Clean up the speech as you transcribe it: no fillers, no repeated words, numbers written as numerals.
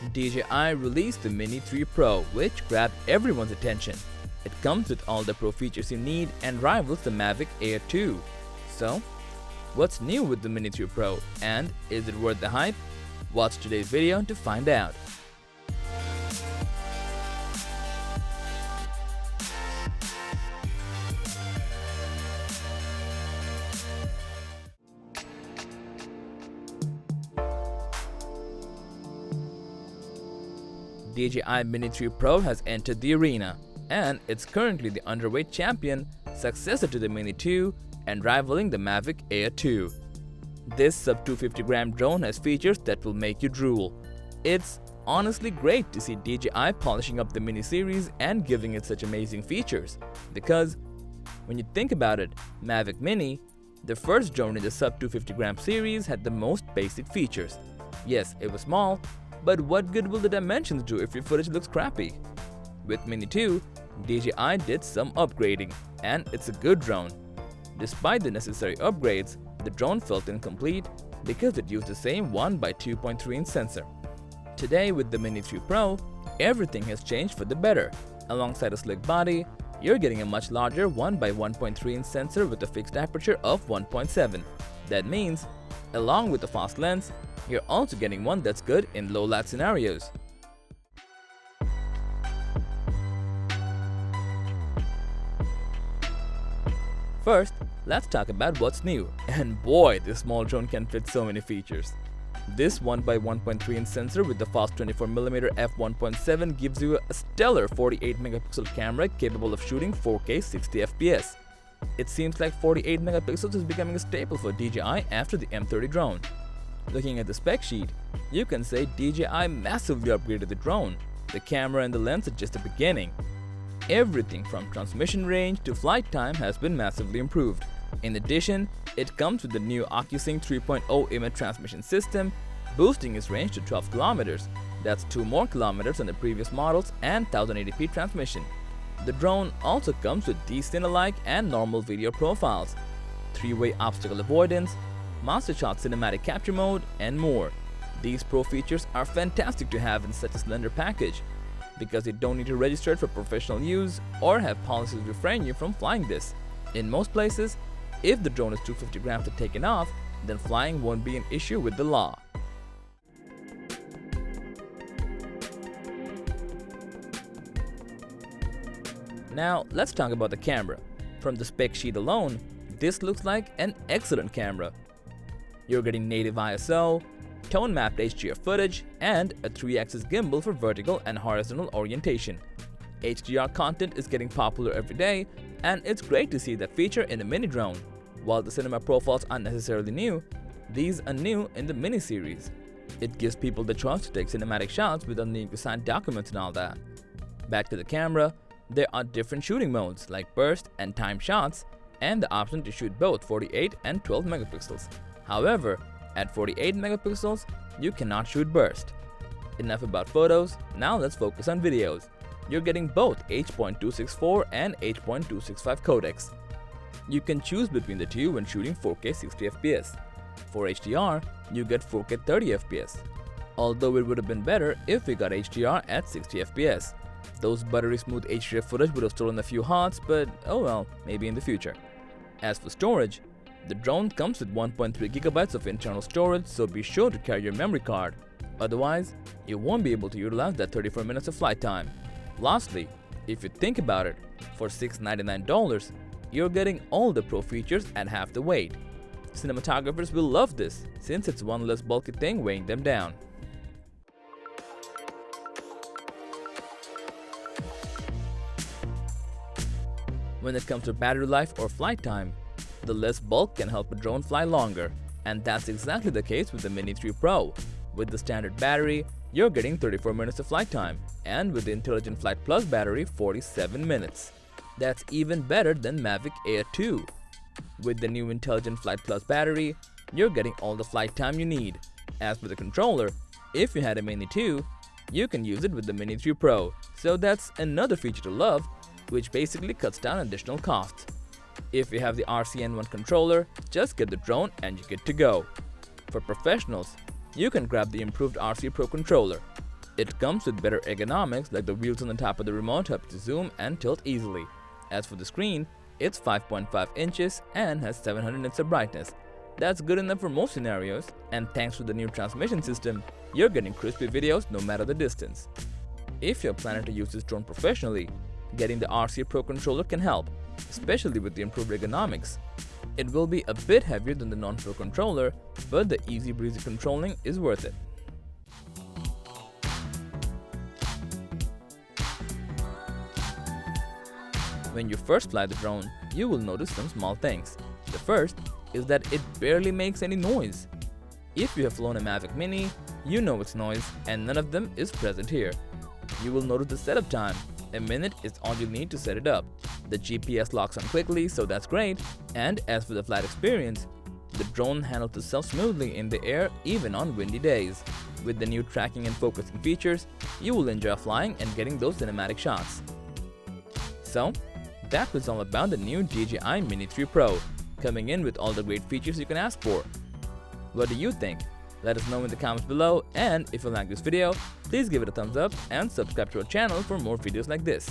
DJI released the Mini 3 Pro, which grabbed everyone's attention. It comes with all the pro features you need and rivals the Mavic Air 2. So, what's new with the Mini 3 Pro, and is it worth the hype? Watch today's video to find out. DJI Mini 3 Pro has entered the arena, and it's currently the underweight champion, successor to the Mini 2 and rivaling the Mavic Air 2. This sub 250-gram drone has features that will make you drool. It's honestly great to see DJI polishing up the Mini series and giving it such amazing features, because when you think about it, Mavic Mini, the first drone in the sub 250-gram series, had the most basic features. Yes, it was small, but what good will the dimensions do if your footage looks crappy? With Mini 2, DJI did some upgrading, and it's a good drone. Despite the necessary upgrades, the drone felt incomplete because it used the same 1x2.3-inch sensor. Today with the Mini 3 Pro, everything has changed for the better. Alongside a slick body, you're getting a much larger 1x1.3-inch sensor with a fixed aperture of 1.7. That means, along with a fast lens, you're also getting one that's good in low light scenarios. First, let's talk about what's new, and boy, this small drone can fit so many features. This 1x1.3-inch sensor with the fast 24mm f1.7 gives you a stellar 48-megapixel camera capable of shooting 4K 60fps. It seems like 48 megapixels is becoming a staple for DJI after the M30 drone. Looking at the spec sheet, you can say DJI massively upgraded the drone. The camera and the lens are just the beginning. Everything from transmission range to flight time has been massively improved. In addition, it comes with the new OcuSync 3.0 image transmission system, boosting its range to 12 kilometers. That's 2 more kilometers than the previous models, and 1080p transmission. The drone also comes with D-Cine-alike and normal video profiles, 3-way obstacle avoidance, Master Shot cinematic capture mode, and more. These pro features are fantastic to have in such a slender package, because you don't need to register it for professional use or have policies refrain you from flying this. In most places, if the drone is 250 grams to take it off, then flying won't be an issue with the law. Now, let's talk about the camera. From the spec sheet alone, this looks like an excellent camera. You're getting native ISO, tone-mapped HDR footage, and a 3-axis gimbal for vertical and horizontal orientation. HDR content is getting popular every day, and it's great to see that feature in a mini drone. While the cinema profiles aren't necessarily new, these are new in the Mini series. It gives people the choice to take cinematic shots without needing to sign documents and all that. Back to the camera, there are different shooting modes like burst and time shots, and the option to shoot both 48 and 12 megapixels. However, at 48 megapixels, you cannot shoot burst. Enough about photos, now let's focus on videos. You're getting both H.264 and H.265 codecs. You can choose between the two when shooting 4K 60fps. For HDR, you get 4K 30fps. Although it would have been better if we got HDR at 60fps. Those buttery smooth HDR footage would have stolen a few hearts, but oh well, maybe in the future. As for storage, the drone comes with 1.3 gigabytes of internal storage, so be sure to carry your memory card. Otherwise, you won't be able to utilize that 34 minutes of flight time. Lastly, if you think about it, for $699, you're getting all the pro features at half the weight. Cinematographers will love this, since it's one less bulky thing weighing them down. When it comes to battery life or flight time, the less bulk can help a drone fly longer, and that's exactly the case with the Mini 3 Pro. With the standard battery, you're getting 34 minutes of flight time, and with the Intelligent Flight Plus battery, 47 minutes. That's even better than Mavic Air 2. With the new Intelligent Flight Plus battery, you're getting all the flight time you need. As for the controller, if you had a Mini 2, you can use it with the Mini 3 Pro, so that's another feature to love, which basically cuts down additional costs. If you have the RCN1 controller, just get the drone and you're good to go. For professionals, you can grab the improved RC Pro controller. It comes with better ergonomics like the wheels on the top of the remote help you to zoom and tilt easily. As for the screen, it's 5.5 inches and has 700 nits of brightness. That's good enough for most scenarios, and thanks to the new transmission system, you're getting crispy videos no matter the distance. If you're planning to use this drone professionally, getting the RC Pro controller can help, especially with the improved ergonomics. It will be a bit heavier than the non-Pro controller, but the easy breezy controlling is worth it. When you first fly the drone, you will notice some small things. The first is that it barely makes any noise. If you have flown a Mavic Mini, you know its noise, and none of them is present here. You will notice the setup time. A minute is all you need to set it up. The GPS locks on quickly, so that's great. And as for the flight experience, the drone handles itself smoothly in the air even on windy days. With the new tracking and focusing features, you will enjoy flying and getting those cinematic shots. So, that was all about the new DJI Mini 3 Pro, coming in with all the great features you can ask for. What do you think? Let us know in the comments below, and if you like this video, please give it a thumbs up and subscribe to our channel for more videos like this.